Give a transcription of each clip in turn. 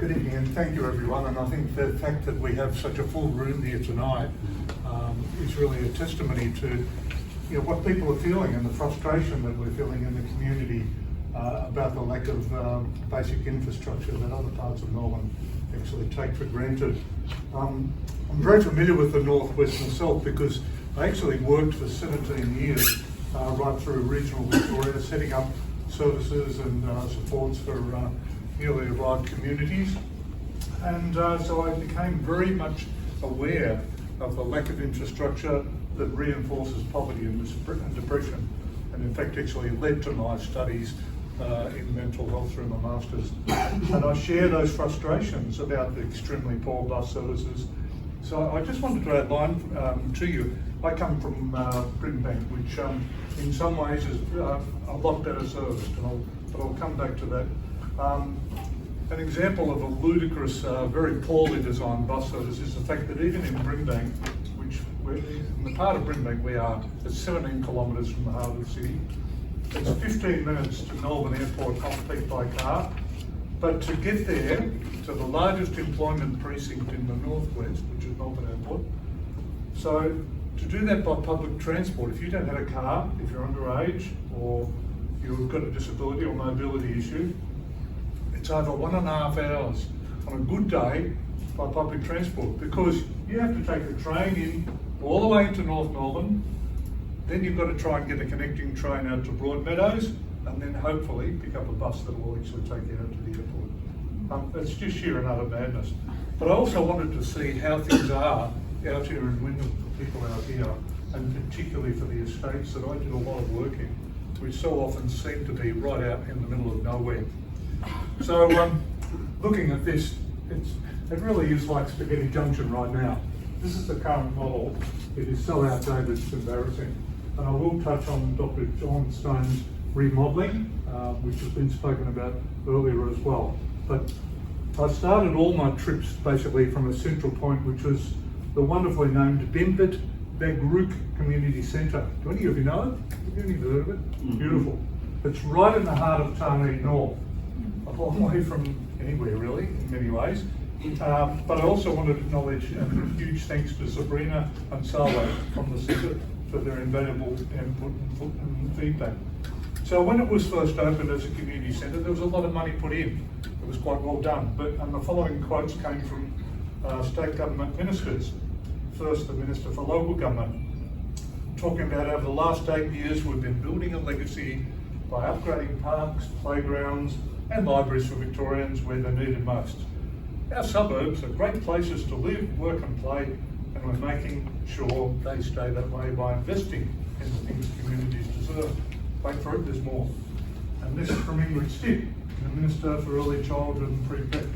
Good evening and thank you everyone, and I think the fact that we have such a full room here tonight is really a testimony to what people are feeling and the frustration that we're feeling in the community about the lack of basic infrastructure that other parts of Melbourne actually take for granted. I'm very familiar with the Northwest myself because I actually worked for 17 years right through regional Victoria, setting up services and supports for newly arrived communities, and so I became very much aware of the lack of infrastructure that reinforces poverty and depression, and in fact actually led to my studies in mental health through my masters. And I share those frustrations about the extremely poor bus services. So I just wanted to outline to you, I come from Brimbank, which in some ways is a lot better serviced, but I'll come back to that. An example of a ludicrous, very poorly designed bus service is the fact that even in Brimbank, which in the part of Brimbank we are, it's 17 kilometres from the heart of the city. It's 15 minutes to Melbourne Airport off-peak by car, but to get there to the largest employment precinct in the northwest, which is Melbourne Airport, so to do that by public transport, if you don't have a car, if you're underage, or you've got a disability or mobility issue, it's over 1.5 hours on a good day by public transport, because you have to take the train in all the way into North Melbourne, then you've got to try and get a connecting train out to Broadmeadows, and then hopefully pick up a bus that will actually take you out to the airport. It's just sheer and utter madness. But I also wanted to see how things are out here in Wyndham for people out here, and particularly for the estates that I did a lot of work in, which so often seem to be right out in the middle of nowhere. So looking at this, it really is like Spaghetti Junction right now. This is the current model. It is so outdated, it's embarrassing. And I will touch on Dr. John Stone's remodelling, which has been spoken about earlier as well. But I started all my trips basically from a central point, which was the wonderfully named Brimbank Community Centre. Do any of you know it? Have you ever heard of it? Mm-hmm. Beautiful. It's right in the heart of Tarneit North. A long way from anywhere really, in many ways. But I also wanted to acknowledge huge thanks to Sabrina and Salo from the centre for their invaluable input and feedback. So when it was first opened as a community centre, there was a lot of money put in. It was quite well done. And the following quotes came from state government ministers. First, the Minister for Local Government, talking about over the last 8 years we've been building a legacy by upgrading parks, playgrounds and libraries for Victorians where they're needed most. Our suburbs are great places to live, work and play, and we're making sure they stay that way by investing in the things communities deserve. Wait for it, there's more. And this is from Ingrid Stitt, the Minister for Early Childhood and Pre-Prep.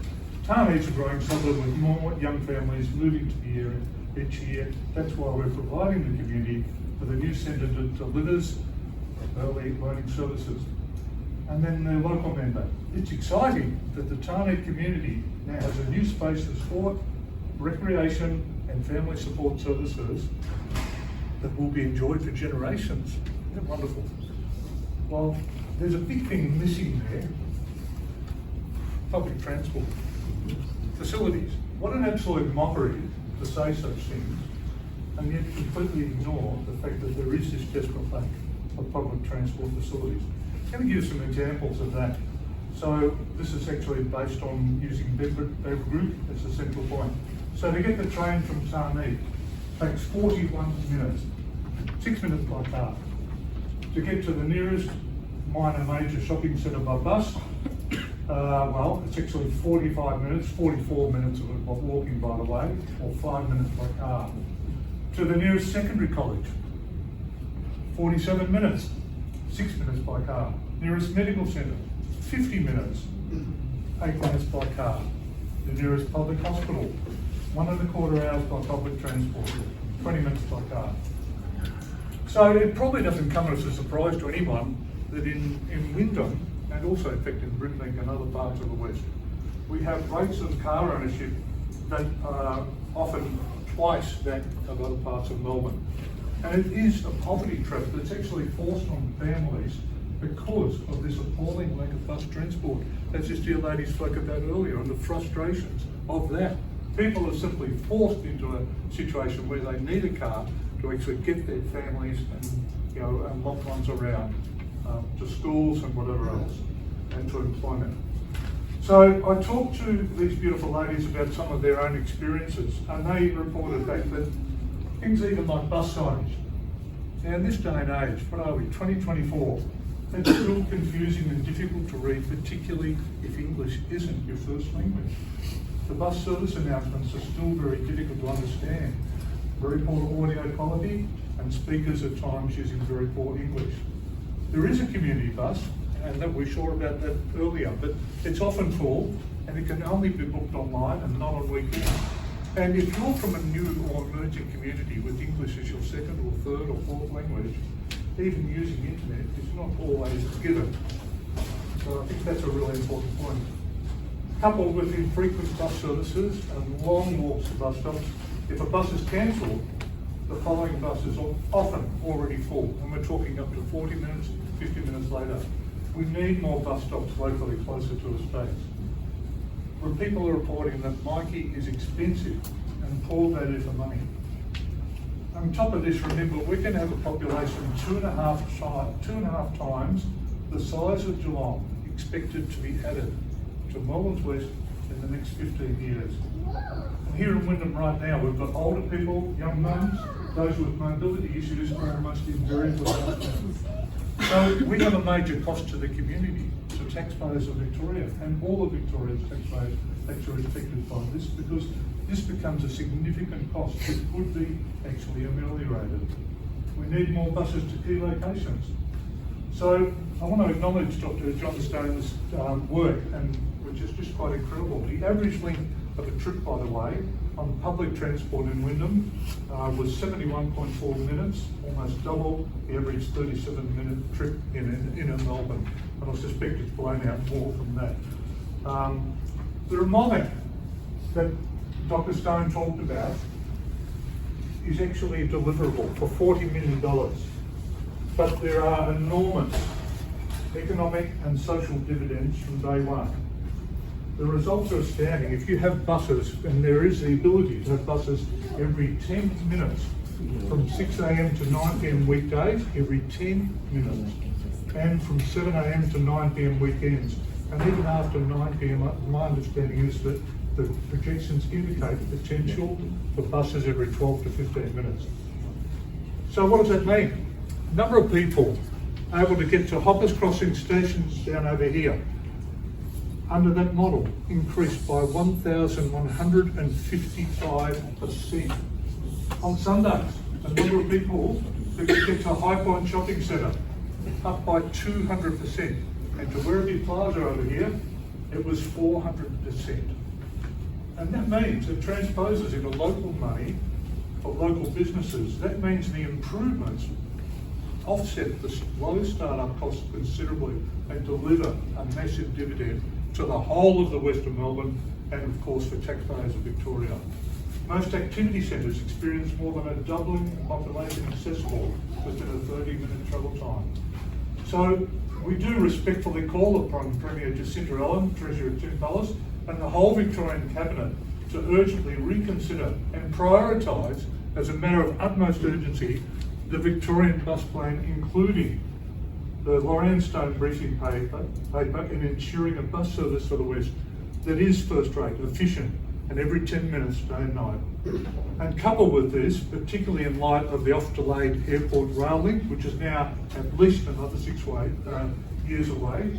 Tarneit's a growing suburb with more young families moving to the area each year. That's why we're providing the community with a new centre that delivers early learning services. And then the local member. It's exciting that the Tarneit community now has a new space for sport, recreation and family support services that will be enjoyed for generations. Isn't it wonderful? Well, there's a big thing missing there. Public transport. Facilities. What an absolute mockery to say such things and yet completely ignore the fact that there is this desperate lack of public transport facilities. I'm going to give some examples of that. So this is actually based on using Bev Group as a central point. So to get the train from Tarneit takes 41 minutes, 6 minutes by car. To get to the nearest minor major shopping centre by bus, well, it's actually 45 minutes, 44 minutes of walking by the way, or 5 minutes by car. To the nearest secondary college, 47 minutes, 6 minutes by car. Nearest medical centre, 50 minutes, 8 minutes by car. The nearest public hospital, 1.25 hours by public transport, 20 minutes by car. So it probably doesn't come as a surprise to anyone that in Wyndham, and also in fact in Brimbank and other parts of the West, we have rates of car ownership that are often twice that of other parts of Melbourne. And it is a poverty trap that's actually forced on families because of this appalling lack of bus transport, as this dear lady spoke about earlier, and the frustrations of that. People are simply forced into a situation where they need a car to actually get their families and loved ones around to schools and whatever else, and to employment. So I talked to these beautiful ladies about some of their own experiences, and they reported back that things even like bus signage. Now in this day and age, what are we, 2024, it's still confusing and difficult to read, particularly if English isn't your first language. The bus service announcements are still very difficult to understand. Very poor audio quality, and speakers at times using very poor English. There is a community bus, and that we saw about that earlier, but it's often full, and it can only be booked online and not on weekends. And if you're from a new or emerging community with English as your second or third or fourth language, even using internet is not always a given. So I think that's a really important point. Coupled with infrequent bus services and long walks to bus stops, if a bus is cancelled, the following buses are often already full, and we're talking up to 40 minutes, 50 minutes later. We need more bus stops locally closer to estates. Where people are reporting that Mikey is expensive and poor value for money. On top of this, remember, we're going to have a population 2.5 times the size of Geelong expected to be added to Melbourne's West in the next 15 years. And here in Wyndham right now, we've got older people, young mums, those with mobility issues are almost invariably households. So we have a major cost to the community, to taxpayers of Victoria, and all of Victoria's taxpayers actually affected by this, because this becomes a significant cost that could be actually ameliorated. We need more buses to key locations. So I want to acknowledge Dr. John Stone's work, and which is just quite incredible. The average length of a trip, by the way, on public transport in Wyndham was 71.4 minutes, almost double the average 37-minute trip in Melbourne. And I suspect it's blown out more from that. The remodeling that Dr. Stone talked about is actually deliverable for $40 million. But there are enormous economic and social dividends from day one. The results are astounding. If you have buses, and there is the ability to have buses every 10 minutes, from 6 a.m. to 9 p.m. weekdays, every 10 minutes, and from 7 a.m. to 9 p.m. weekends. And even after 9 p.m, my understanding is that the projections indicate the potential for buses every 12 to 15 minutes. So what does that mean? Number of people able to get to Hoppers Crossing stations down over here, under that model, increased by 1,155%. On Sundays, the number of people that could get to High Point Shopping Centre, up by 200%. And to Werribee Plaza over here, it was 400%. And that means it transposes into local money for local businesses. That means the improvements offset the low startup costs considerably and deliver a massive dividend to the whole of the West of Melbourne and of course for taxpayers of Victoria. Most activity centres experience more than a doubling in population accessible within a 30-minute travel time. So we do respectfully call upon Premier Jacinta Allen, Treasurer Tim Pallas, and the whole Victorian Cabinet to urgently reconsider and prioritise, as a matter of utmost urgency, the Victorian bus plan, including the Lorraine Stone briefing paper in ensuring a bus service for the West that is first-rate, efficient, and every 10 minutes, day and night. And coupled with this, particularly in light of the oft-delayed airport rail link, which is now at least another 6 years away,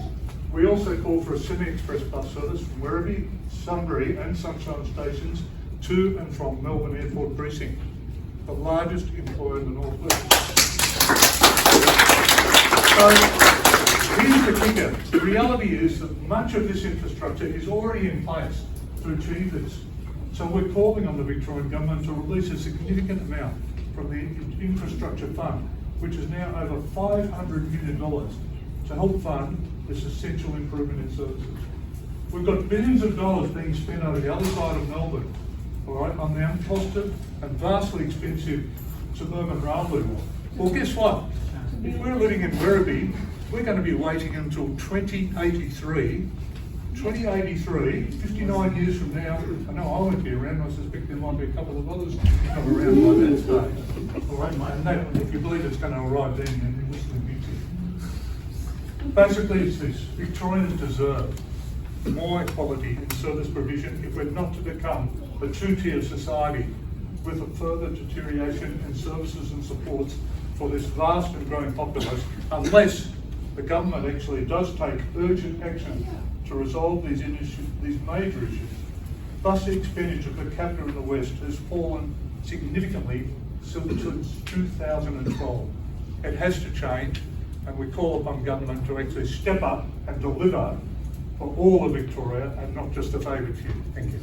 we also call for a semi-express bus service from Werribee, Sunbury and Sunshine stations to and from Melbourne Airport Precinct, the largest employer in the Northwest. So here's the kicker. The reality is that much of this infrastructure is already in place to achieve this. So we're calling on the Victorian Government to release a significant amount from the Infrastructure Fund, which is now over $500 million, to help fund this essential improvement in services. We've got billions of dollars being spent over the other side of Melbourne, all right, on the uncosted and vastly expensive suburban rail loop. Well, guess what? If we're living in Werribee we're going to be waiting until 2083. 2083, 59 years from now. I know I won't be around. I suspect there might be a couple of others not around by that stage. All right, mate. And that, if you believe it's going to arrive then you're listening to. Basically, it's this: Victorians deserve more equality in service provision if we're not to become a two-tier society with a further deterioration in services and supports for this vast and growing populace, unless the government actually does take urgent action to resolve these major issues. Bus expenditure per capita in the West has fallen significantly since 2012. It has to change, and we call upon government to actually step up and deliver for all of Victoria and not just a favoured few. Thank you.